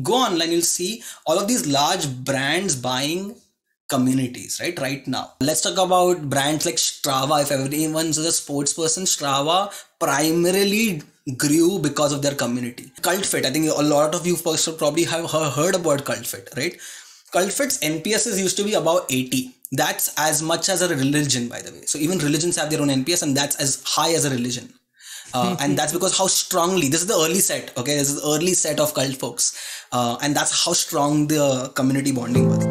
go online, you'll see all of these large brands buying communities right now. Let's talk about brands like Strava. If everyone's a sports person, Strava primarily grew because of their community. Cult Fit, I think a lot of you folks probably have heard about Cult Fit, right? Cult Fit's NPSs used to be about 80. That's as much as a religion, by the way. So even religions have their own NPS, and that's as high as a religion. And that's because how strongly, this is the early set, okay? This is the early set of cult folks. And that's how strong the community bonding was.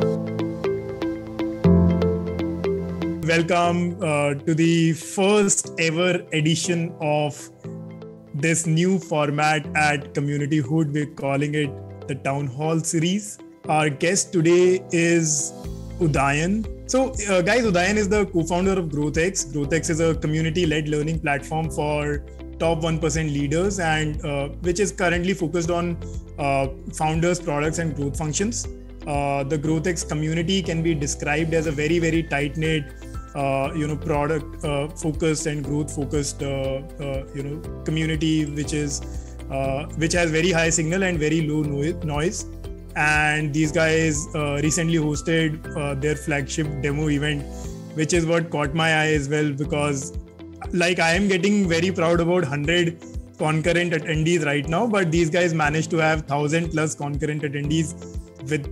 Welcome to the first ever edition of this new format at Community Hood. We're calling it the Townhall series. Our guest today is Udayan. So guys, Udayan is the co-founder of GrowthX. GrowthX is a community-led learning platform for top 1% leaders, and which is currently focused on founders, products, and growth functions. The GrowthX community can be described as a very, very tight-knit, product focused and growth focused, community, which has very high signal and very low noise. And these guys recently hosted their flagship demo event, which is what caught my eye as well, because like I am getting very proud about 100 concurrent attendees right now, but these guys managed to have 1,000 plus concurrent attendees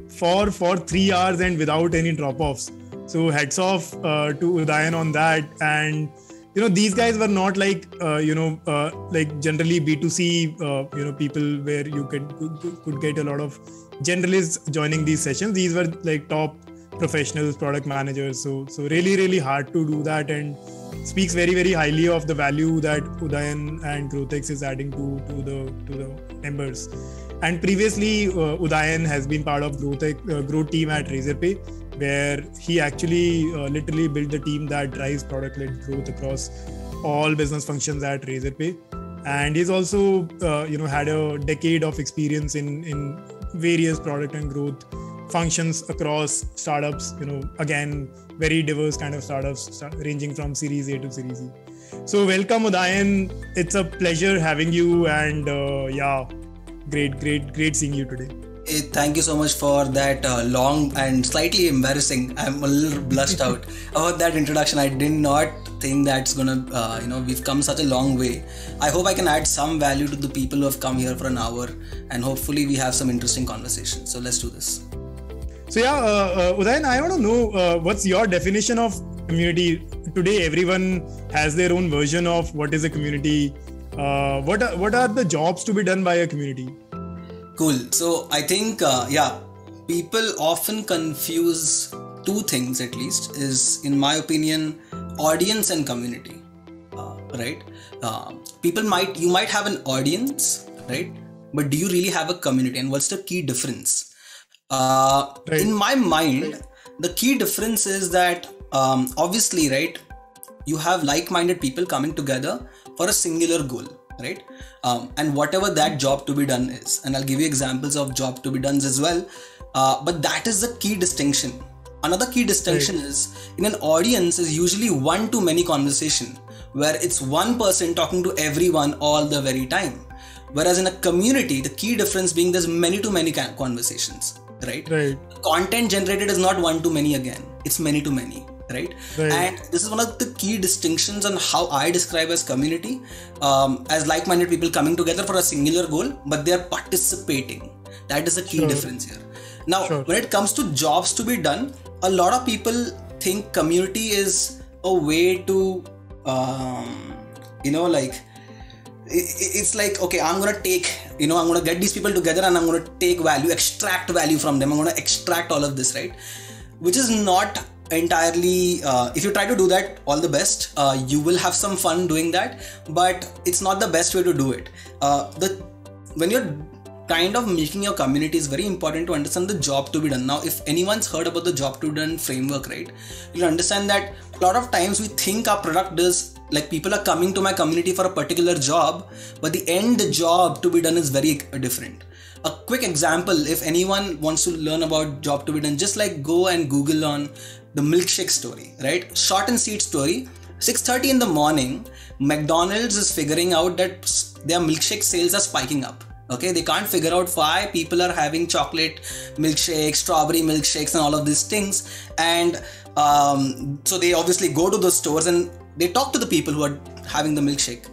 for 3 hours and without any drop-offs. So hats off to Udayan on that. And these guys were not like like generally B2C people where you could get a lot of generalists joining these sessions. These were like top professionals, product managers. So really hard to do that, and speaks very, very highly of the value that Udayan and GrowthX is adding to the members. And previously, Udayan has been part of growth team at Razorpay, where he actually literally built the team that drives product-led growth across all business functions at Razorpay. And he's also had a decade of experience in various product and growth functions across startups, again, very diverse kind of startups ranging from Series A to Series E. So welcome, Udayan. It's a pleasure having you, and great seeing you today. Hey, thank you so much for that long and slightly embarrassing. I'm a little blushed out about that introduction. I did not think that's gonna, we've come such a long way. I hope I can add some value to the people who have come here for an hour, and hopefully we have some interesting conversations. So let's do this. So Udayan, I want to know what's your definition of community. Today, everyone has their own version of what is a community. What are the jobs to be done by a community? Cool. So I think, people often confuse two things, at least, is, in my opinion, audience and community, right? You might have an audience, right? But do you really have a community? And what's the key difference? Right. In my mind, the key difference is that, obviously, right, you have like-minded people coming together for a singular goal, right? And whatever that job to be done is, and I'll give you examples of job to be done as well. But that is the key distinction. Another key distinction is, in an audience is usually one-to-many conversation, where it's one person talking to everyone all the very time. Whereas in a community, the key difference being there's many-to-many conversations, right? Content generated is not one-to-many again, it's many-to-many. Right? And this is one of the key distinctions on how I describe as community, as like-minded people coming together for a singular goal, but they are participating. That is the key difference here. Now, when it comes to jobs to be done, a lot of people think community is a way to, it's like, okay, I'm going to take, I'm going to get these people together and I'm going to take value, extract value from them. I'm going to extract all of this, right? Which is not entirely, if you try to do that, all the best. You will have some fun doing that, but it's not the best way to do it. When you're kind of making your community, it's very important to understand the job to be done. Now, if anyone's heard about the job to be done framework, right, you'll understand that a lot of times we think our product does, like, people are coming to my community for a particular job, but the end job to be done is very different. A quick example, if anyone wants to learn about job to be done, just like go and Google on the milkshake story, right? Short and sweet story. 6:30 in the morning, McDonald's is figuring out that their milkshake sales are spiking up. Okay, they can't figure out why people are having chocolate milkshakes, strawberry milkshakes, and all of these things. And so they obviously go to the stores and they talk to the people who are having the milkshake.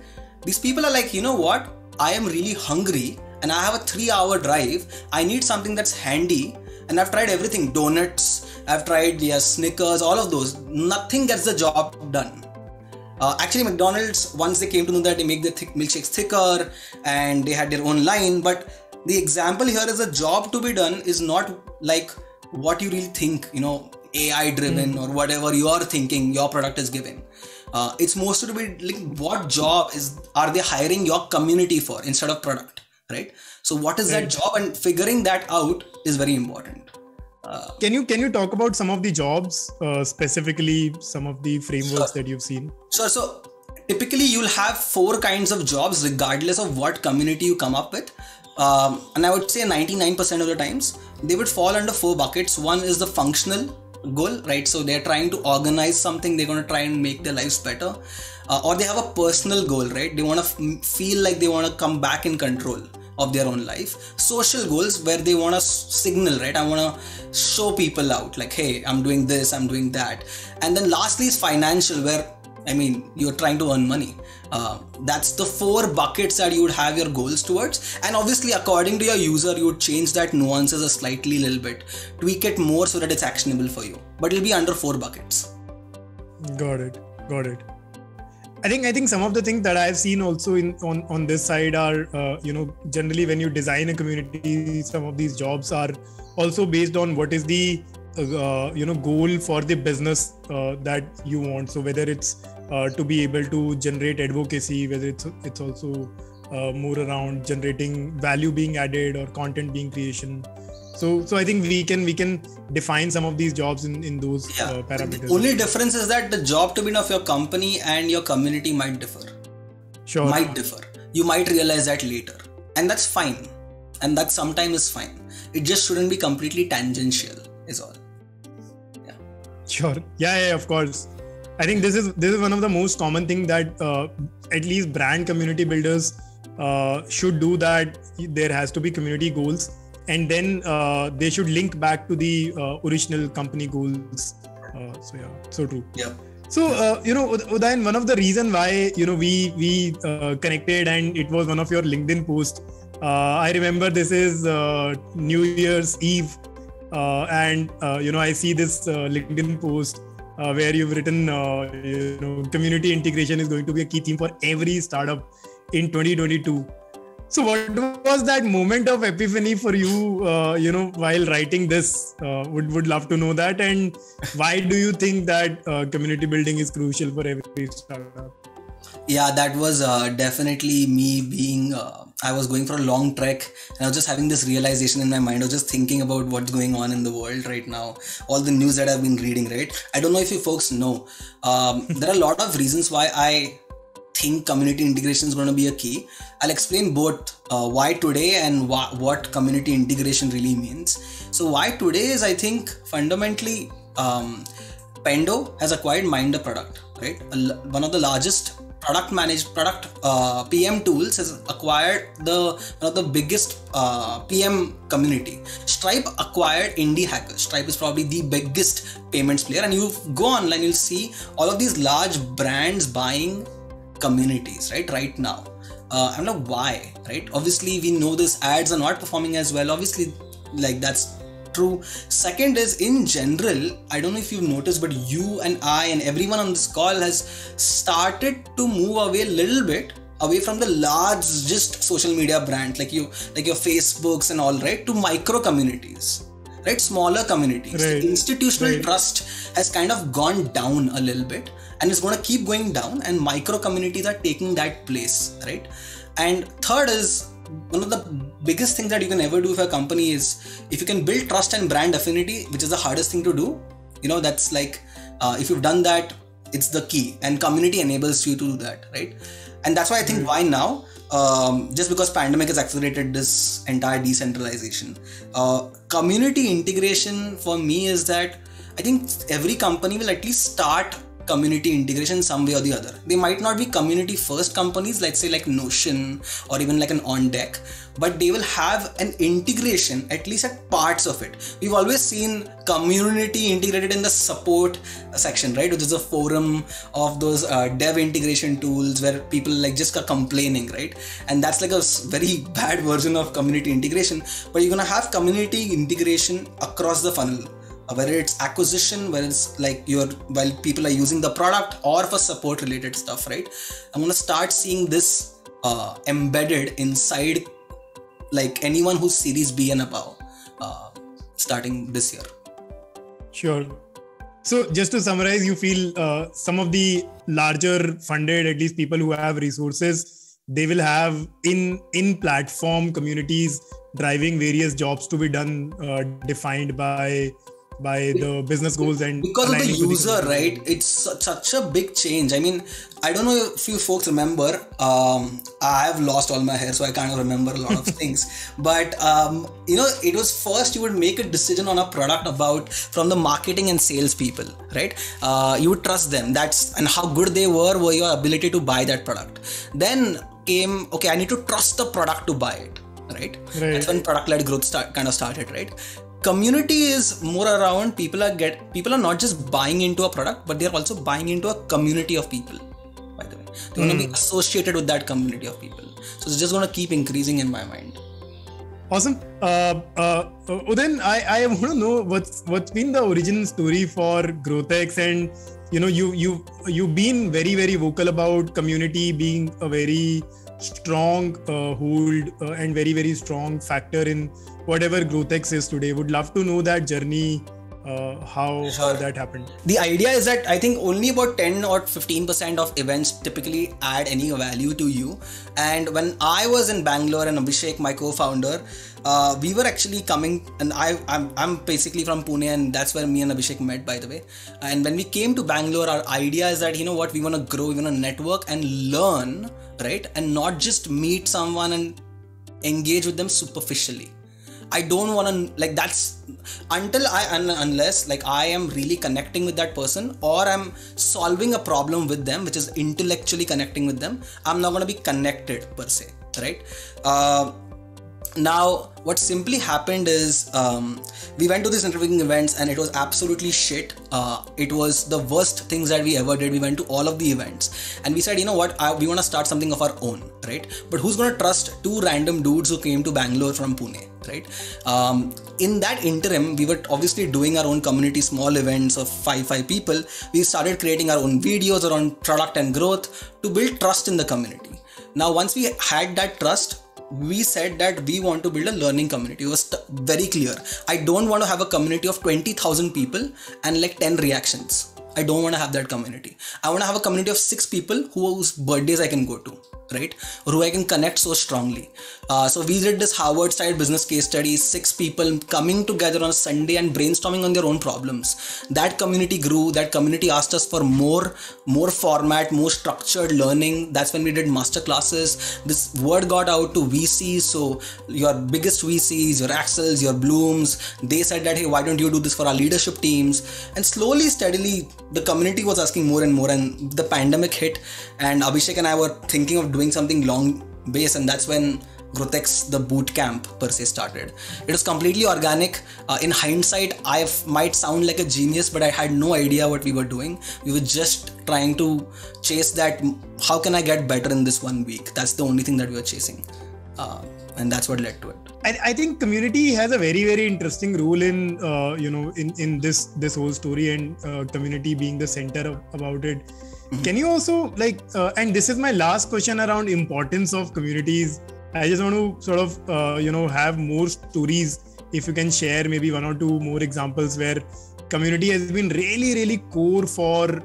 These people are like, you know what? I am really hungry and I have a 3-hour drive. I need something that's handy. And I've tried everything, donuts, I've tried Snickers, all of those. Nothing gets the job done. Actually, McDonald's, once they came to know that they make the milkshakes thicker and they had their own line. But the example here is a job to be done is not like what you really think, AI driven or whatever you are thinking your product is giving. It's mostly to be like what job are they hiring your community for instead of product, right? So what is that job, and figuring that out is very important. Can you talk about some of the jobs, specifically some of the frameworks that you've seen? Sure. So typically you'll have 4 kinds of jobs regardless of what community you come up with. And I would say 99% of the times they would fall under 4 buckets. One is the functional goal, right? So they're trying to organize something, they're going to try and make their lives better. Or they have a personal goal, right? They want to feel like they want to come back in control of their own life. Social goals, where they want to signal, right? I want to show people out like, hey, I'm doing this, I'm doing that. And then lastly is financial, where you're trying to earn money. That's the 4 buckets that you would have your goals towards. And obviously, according to your user, you would change that nuances a slightly little bit, tweak it more so that it's actionable for you. But it'll be under 4 buckets. Got it. I think some of the things that I've seen also on this side are, generally when you design a community, some of these jobs are also based on what is the goal for the business that you want. So whether it's to be able to generate advocacy, whether it's also more around generating value being added or content being creation. So I think we can define some of these jobs in those parameters. The only difference is that the job to be of your company and your community might differ. Sure. Might differ. You might realize that later. And that's fine. And that sometimes is fine. It just shouldn't be completely tangential is all. Yeah. Sure. Yeah, of course. I think this is one of the most common thing that at least brand community builders should do, that there has to be community goals. And then they should link back to the original company goals. So true. Yeah. So, Udayan, one of the reason why, we connected, and it was one of your LinkedIn posts. I remember this is New Year's Eve. And I see this LinkedIn post where you've written, community integration is going to be a key theme for every startup in 2022. So what was that moment of epiphany for you, while writing this? Would love to know that. And why do you think that community building is crucial for every startup? Yeah, that was definitely me being, I was going for a long trek and I was just having this realization in my mind. I was just thinking about what's going on in the world right now, all the news that I've been reading, right? I don't know if you folks know, there are a lot of reasons why I think community integration is going to be a key. I'll explain both why today and what community integration really means. So why today is, I think, fundamentally, Pendo has acquired Minder product, right? One of the largest PM tools has acquired one of the biggest PM community. Stripe acquired Indie Hackers. Stripe is probably the biggest payments player, and you go online, you'll see all of these large brands buying communities right now. I'm like, why, right? Obviously we know this ads are not performing as well, obviously, like that's true. Second is, in general, I don't know if you've noticed, but you and I and everyone on this call has started to move away a little bit away from the largest social media brands like your Facebooks and all, right, to micro communities, right? Smaller communities. Right. The institutional trust has kind of gone down a little bit, and it's going to keep going down, and micro communities are taking that place, right? And third is, one of the biggest things that you can ever do for a company is, if you can build trust and brand affinity, which is the hardest thing to do, that's like, if you've done that, it's the key, and community enables you to do that, right? And that's why I think why now, just because pandemic has accelerated this entire decentralization. Community integration for me is that I think every company will at least start community integration some way or the other. They might not be community first companies, let's say like Notion or even like an On Deck, but they will have an integration at least at parts of it. We've always seen community integrated in the support section, right? Which is a forum of those dev integration tools where people like just are complaining, right? And that's like a very bad version of community integration. But you're gonna have community integration across the funnel. Whether it's acquisition, whether it's like while people are using the product, or for support related stuff, right? I'm gonna start seeing this embedded inside like anyone who's Series B and above, starting this year. Sure. So just to summarize, you feel some of the larger funded, at least people who have resources, they will have in platform communities driving various jobs to be done, defined by the business goals and because of the user, right? It's such a big change. I mean, I don't know if you folks remember, I have lost all my hair, so I can't remember a lot of things, but it was first you would make a decision on a product from the marketing and sales people, right? You would trust them, and how good they were your ability to buy that product. Then came, okay, I need to trust the product to buy it, right? That's when product-led growth started, right? Community is more around people are not just buying into a product, but they're also buying into a community of people, by the way. They're going to be associated with that community of people. So it's just going to keep increasing in my mind. Awesome. Udayan, I want to know what's been the origin story for GrowthX, and you've been very, very vocal about community being a very strong hold and very, very strong factor in whatever GrowthX is today. Would love to know that journey, how that happened. The idea is that I think only about 10 or 15% of events typically add any value to you. And when I was in Bangalore and Abhishek, my co-founder, we were actually coming, and I'm basically from Pune, and that's where me and Abhishek met, by the way. And when we came to Bangalore, our idea is that, we want to grow, we want to network and learn, right? And not just meet someone and engage with them superficially. I don't want to unless I am really connecting with that person, or I'm solving a problem with them, which is intellectually connecting with them. I'm not going to be connected per se, right? Now, what simply happened is we went to these networking events and it was absolutely shit. It was the worst things that we ever did. We went to all of the events and we said, we want to start something of our own, right? But who's going to trust two random dudes who came to Bangalore from Pune, right? In that interim, we were obviously doing our own community small events of five people. We started creating our own videos around product and growth to build trust in the community. Now, once we had that trust, we said that we want to build a learning community. It was very clear. I don't want to have a community of 20,000 people and 10 reactions. I don't want to have that community. I want to have a community of 6 people whose birthdays I can go to, right? Or who I can connect so strongly. So we did this Harvard style business case study, 6 people coming together on a Sunday and brainstorming on their own problems. That community grew. That community asked us for more format, more structured learning. That's when we did master classes. This word got out to VCs. So your biggest VCs, your Axels, your Blooms, they said that, hey, why don't you do this for our leadership teams? And slowly, steadily, the community was asking more and more, and the pandemic hit, and Abhishek and I were thinking of doing something long base, and that's when GrowthX, the boot camp per se, started. It was completely organic. In hindsight, I might sound like a genius, but I had no idea what we were doing. We were just trying to chase that, how can I get better in this 1 week? That's the only thing that we were chasing. And that's what led to it. I think community has a very, very interesting role in in this whole story, and community being the center about it. Mm-hmm. Can you also and this is my last question around importance of communities. I just want to sort of have more stories. If you can share maybe 1 or 2 more examples where community has been really, really core for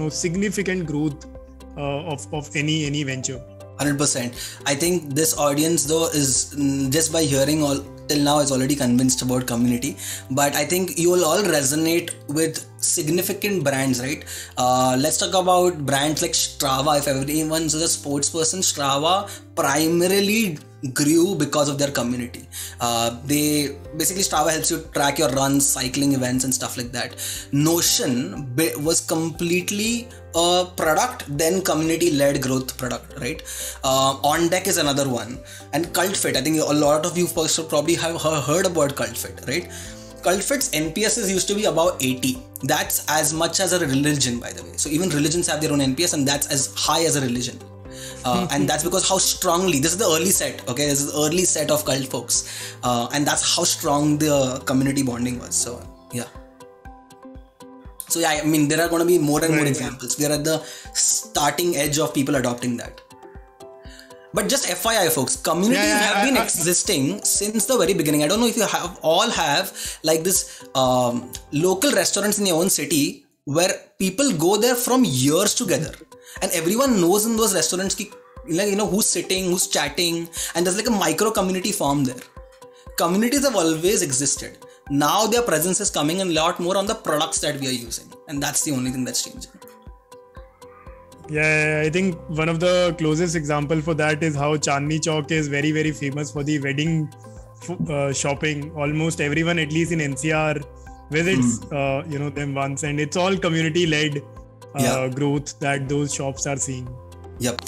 significant growth of any venture. 100%. I think this audience though is just by hearing all till now is already convinced about community, but I think you will all resonate with significant brands, right? Let's talk about brands like Strava. If everyone's a sports person, Strava primarily grew because of their community. They basically, Strava helps you track your runs, cycling events and stuff like that. Notion was completely a product, then community led growth product, right? On Deck is another one, and CultFit, I think a lot of you folks probably have heard about CultFit, right? CultFit's NPSs used to be about 80. That's as much as a religion, by the way. So even religions have their own NPS, and that's as high as a religion. And that's because how strongly, this is the early set, okay? This is the early set of cult folks. And that's how strong the community bonding was. So, yeah. So, yeah, I mean, there are going to be more and more examples. We are at the starting edge of people adopting that. But just FYI, folks, communities have been existing since the very beginning. I don't know if you all have like this local restaurants in your own city where people go there from years together, and everyone knows in those restaurants who's sitting, who's chatting, and there's like a micro community formed there. Communities have always existed. Now their presence is coming a lot more on the products that we are using, and that's the only thing that's changing. Yeah, I think one of the closest example for that is how Chandni Chowk is very, very famous for the wedding shopping. Almost everyone, at least in NCR, visits them once, and it's all community-led growth that those shops are seeing. Yep.